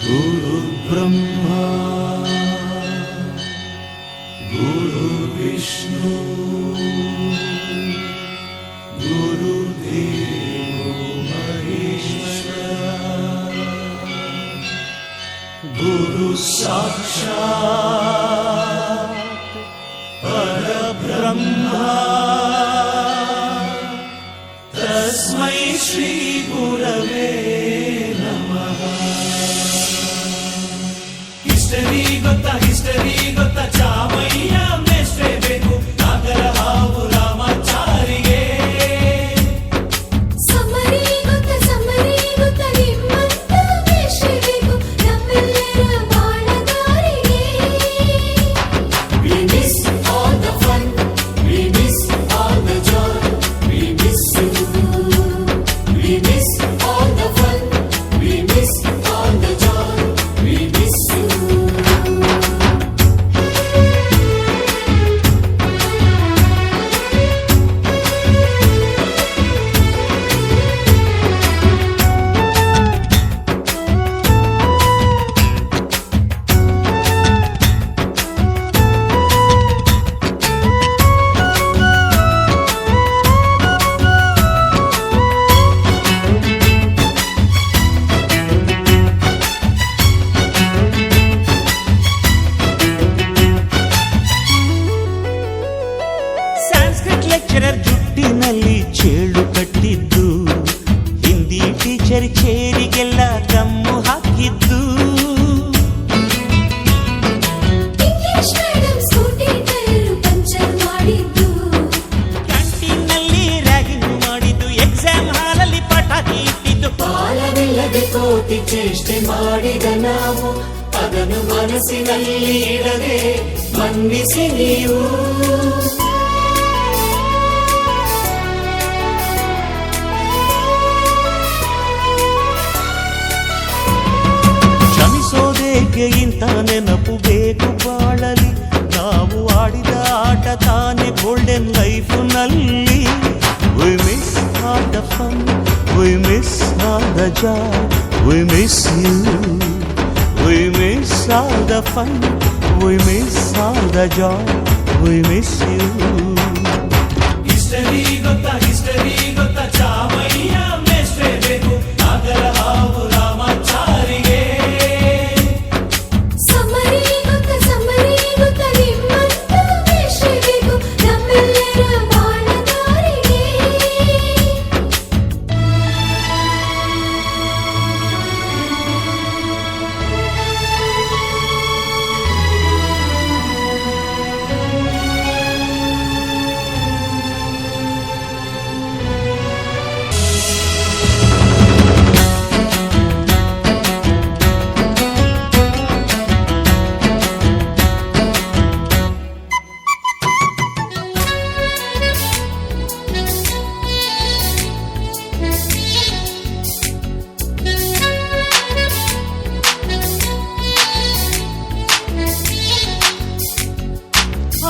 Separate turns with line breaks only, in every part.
गुरु ब्रह्मा गुरु विष्णु गुरुदेवो महेश्वरा गुरु साक्षात् परब्रह्मा तस्मै श्री गुरवे नमः। ಹಿಸ್ಟರಿ ಗೊತ್ತ ಚಾಮಯ್ಯ ಮೇಷ್ಟ್ರೆ ಬೇಕು ನಾಗರ ಹಾವು ರಾಮಾಚಾರಿಗೆ.
ಸಮರಿ ಗೊತ್ತ ನಿಮ್ಮಂತ ಮೇಷ್ಟ್ರೆ ಬೇಕು ನಮ್ಮೆಲ್ಲರ ಬಾಳಗಾರಿಗೆ.
We miss all the fun, we miss all the joy, we miss you. We miss all the fun, we miss all the joy, we miss you.
Sanskrit lecturer ಜುಟ್ಟಿನಲ್ಲಿ ಚೇಳು ಕಟ್ಟಿದ್ದು, ಹಿಂದಿ ಟೀಚರ್ ಚೇರಿಗೆಲ್ಲ ಗಮ್ಮು ಹಾಕಿದ್ದು,
English madam Scooty tyre puncture ಮಾಡಿದ್ದು,
ಕ್ಯಾಂಟೀನ್ನಲ್ಲಿ ragging ಮಾಡಿದ್ದು, exam ಹಾಲಲ್ಲಿ ಪಟಾಕಿ ಇಟ್ಟಿದ್ದು.
ಕಾಲವಿಲ್ಲದೆ ಕೋಟಿ ಚೇಷ್ಟೆ ಮಾಡಿದ ನಾವು ಅದನ್ನು ಮನಸ್ಸಿನಲ್ಲಿ ಇಡದೆ ಮನ್ನಿಸಿ ನೀವು.
ಕ್ಷಮಿಸೋದೇಕೆ ಇಂಥ ನೆನಪು ಬೇಕು ಬಾಳಲಿ, ನಾವು ಆಡಿದ ಆಟ ತಾನೆ golden ಲೈಫ್ನಲ್ಲಿ. We miss all the fun, we miss all the joy, we miss you. We miss all the fun, we miss all the joy, we miss you.
History ಗೊತ್ತ ಚಾಮಯ್ಯ ಮೇಷ್ಟ್ರೆ ಬೇಕು ನಾಗರ ಹಾವು ರಾಮಾಚಾರಿಗೆ.
ಸಮರಿ ಗೊತ್ತ ನಿಮ್ಮಂತ ಮೇಷ್ಟ್ರೆ ಬೇಕು ನಮ್ಮೆಲ್ಲರ ಬಾಳಗಾರಿಗೆ.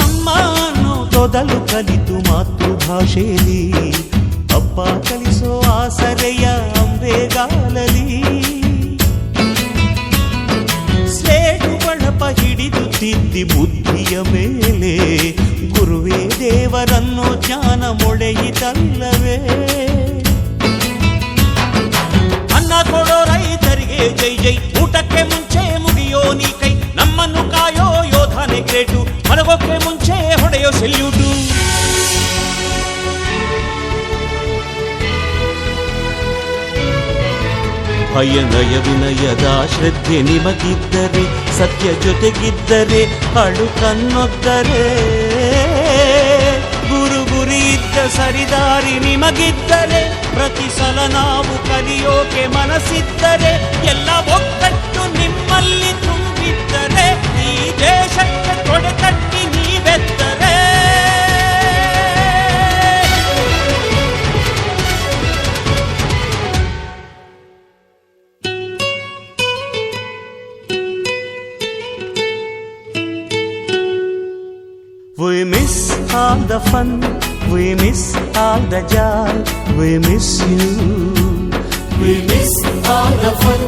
ಅಮ್ಮ ಅನ್ನೋದೊದಲು ಕಲಿತು ಮಾತೃಭಾಷೆಯಲ್ಲಿ, ಅಪ್ಪ ಕಲಿಸೋ ಆಸರೆಯ ಅಂಬೆಗಾಲಲಿ. ಸ್ಲೇಟು ಬಳಪ ಹಿಡಿದು ತಿದ್ದಿ ಬುದ್ಧಿಯ ಮೇಲೆ, ಗುರುವೇ ದೇವರನ್ನೋ ಜ್ಞಾನ ಮೊಳೆಯಿತಲ್ಲವೇ. ಅನ್ನ ಕೊಡೋ ರೈತರಿಗೆ ಜೈ ಜೈ, ಊಟಕ್ಕೆ ಮುಂಚೆ ಮುಗಿಯೋ ನೀ ಕೈ, ನಮ್ಮನ್ನು ಕಾಯೋ ಯೋಧನೆ ಗ್ರೇಟು, ಮಲಗೋಕ್ಕೆ ಮುಂಚೆ ಹೊಡೆಯೋ ಸೆಲ್ಯೂಟು. ಭಯನಯ ವಿನಯದ ಶ್ರದ್ಧೆ ನಿಮಗಿದ್ದರೆ, ಸತ್ಯ ಜೊತೆಗಿದ್ದರೆ, ಅಳು ಕನ್ನೊದ್ದರೆ, ಗುರಿ ಇದ್ದ ಸರಿದಾರಿ ನಿಮಗಿದ್ದರೆ, ಪ್ರತಿ ಸಲ ನಾವು ಕಲಿಯೋಕೆ ಮನಸ್ಸಿದ್ದರೆ, ಎಲ್ಲ ಒಗ್ಗಟ್ಟು ನಿಮ್ಮಲ್ಲಿ ತುಂಬಿದ್ದರೆ, ಈ ದೇಶಕ್ಕೆ ತೊಡೆಕಟ್ಟಿ ನೀವೆದ್ದರೆ. We miss all the fun, we miss all the joy, we miss you.
We miss all the fun,